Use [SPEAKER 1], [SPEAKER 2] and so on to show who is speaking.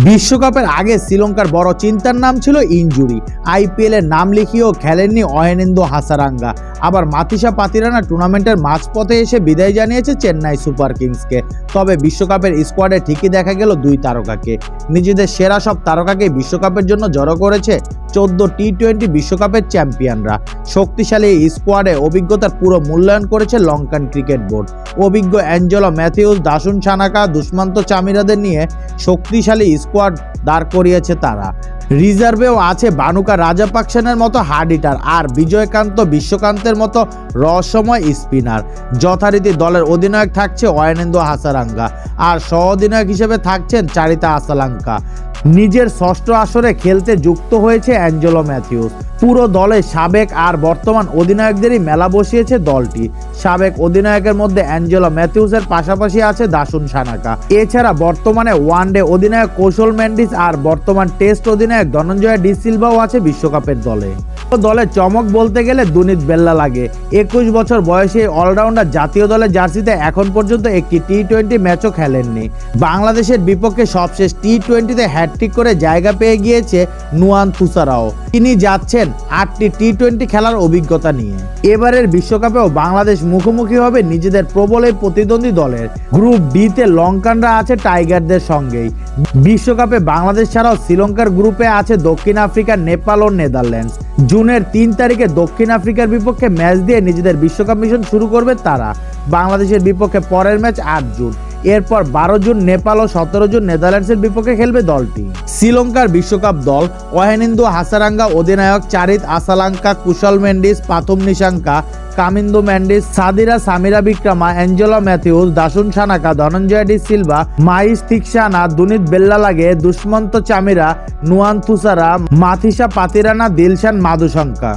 [SPEAKER 1] বিশ্বকাপের আগে শ্রীলঙ্কার বড় চিন্তার নাম ছিল ইনজুরি। আইপিএল এর নাম লিখিয়েও খেলেননি অহেনিন্দু হাসারাঙ্গা। আবার মাথিসা পাতিরানা টুর্নামেন্টের মাঝপথে এসে বিদায় জানিয়েছে চেন্নাই সুপার কিংসকে। তবে বিশ্বকাপের স্কোয়াডে ঠিকই দেখা গেল দুই তারকাকে। নিজেদের সেরা সব তারকাকে বিশ্বকাপের জন্য জড়ো করেছে 14 টি-20 বিশ্বকাপের চ্যাম্পিয়নরা। শক্তিশালী এই স্কোয়াডে অভিজ্ঞতার পুরো মূল্যায়ন করেছে লঙ্কান ক্রিকেট বোর্ড। অভিজ্ঞ অ্যাঞ্জেলো ম্যাথিউস, দাসুন সানাকা, দুষ্মন্ত চামিরাদের নিয়ে শক্তিশালী স্কোয়াড দাঁড় করিয়েছে তারা। রিজার্ভেও আছে বানুকা রাজাপাকসেনের মতো হার্ড হিটার আর বিজয়কান্ত বিশ্বকান্তের মতো রহস্যময় স্পিনার। যথারীতি দলের অধিনায়ক থাকছে অহেনিন্দু হাসারাঙ্গা আর সহ অধিনায়ক হিসেবে থাকছেন চারিতা আসালাঙ্কা। নিজের ষষ্ঠ আসরে খেলতে যুক্ত হয়েছে অ্যাঞ্জেলো ম্যাথিউস। পুরো দলে সাবেক আর বর্তমান অধিনায়কদেরই মেলা বসিয়েছে দলটি। সাবেক অধিনায়কের মধ্যে অ্যাঞ্জেলো ম্যাথিউসের পাশাপাশি আছে দাসুন সানাকা। এছাড়া বর্তমানে ওয়ানডে অধিনায়ক কৌশল মেন্ডিস আর বর্তমান টেস্ট অধিনায়ক ধনঞ্জয় ডি সিলভাও আছে বিশ্বকাপের দলে। দলের চমক বলতে গেলে দুনিত বেল্লা লাগে। 21 বছর বয়সে অলরাউন্ডার জাতীয় দলের জার্সিতে এখন পর্যন্ত একটি টি-20 ম্যাচও খেলেননি। বাংলাদেশের বিপক্ষে সবশেষ টি-20তে হ্যাটট্রিক করে জায়গা পেয়ে গিয়েছে নুয়ান থুসারাও। তিনি যাচ্ছেন 8টি টি-20 খেলার অভিজ্ঞতা নিয়ে। এবারের বিশ্বকাপেও বাংলাদেশ মুখোমুখি হবে নিজেদের প্রবল এই প্রতিদ্বন্দ্বী দলের। গ্রুপ ডিতে লঙ্কানরা আছে টাইগারদের সঙ্গেই। বিশ্বকাপে বাংলাদেশ ছাড়াও শ্রীলঙ্কার গ্রুপে আছে দক্ষিণ আফ্রিকা, নেপাল ও নেদারল্যান্ডস। জুনের 3 তারিখে দক্ষিণ আফ্রিকার বিপক্ষে ম্যাচ দিয়ে নিজেদের বিশ্বকাপ মিশন শুরু করবে তারা। বাংলাদেশের বিপক্ষে পরের ম্যাচ 8 জুন। এরপর 12 জুন নেপাল ও 17 জুন নেদারল্যান্ডসের বিপক্ষে খেলবে দলটি। শ্রীলঙ্কার বিশ্বকাপ দল অহেনিন্দু হাসারাঙ্গা অধিনায়ক, চারিত আসালাঙ্কা, কুশল মেন্ডিস, পাথুম নিশাঙ্কা, কামিন্দু মেন্ডিস, সাদিরা সামিরা বিক্রমা, অ্যাঞ্জেলো ম্যাথিউস, দাসুন সানাকা, ধনঞ্জয় ডি সিলভা, মাইস থিকসানা, দুনিত বেল্লালাগে, দুষ্মন্ত চামিরা, নুয়ান থুসারা, মাথিসা পাতিরানা, দিলশান মাদুশঙ্কা।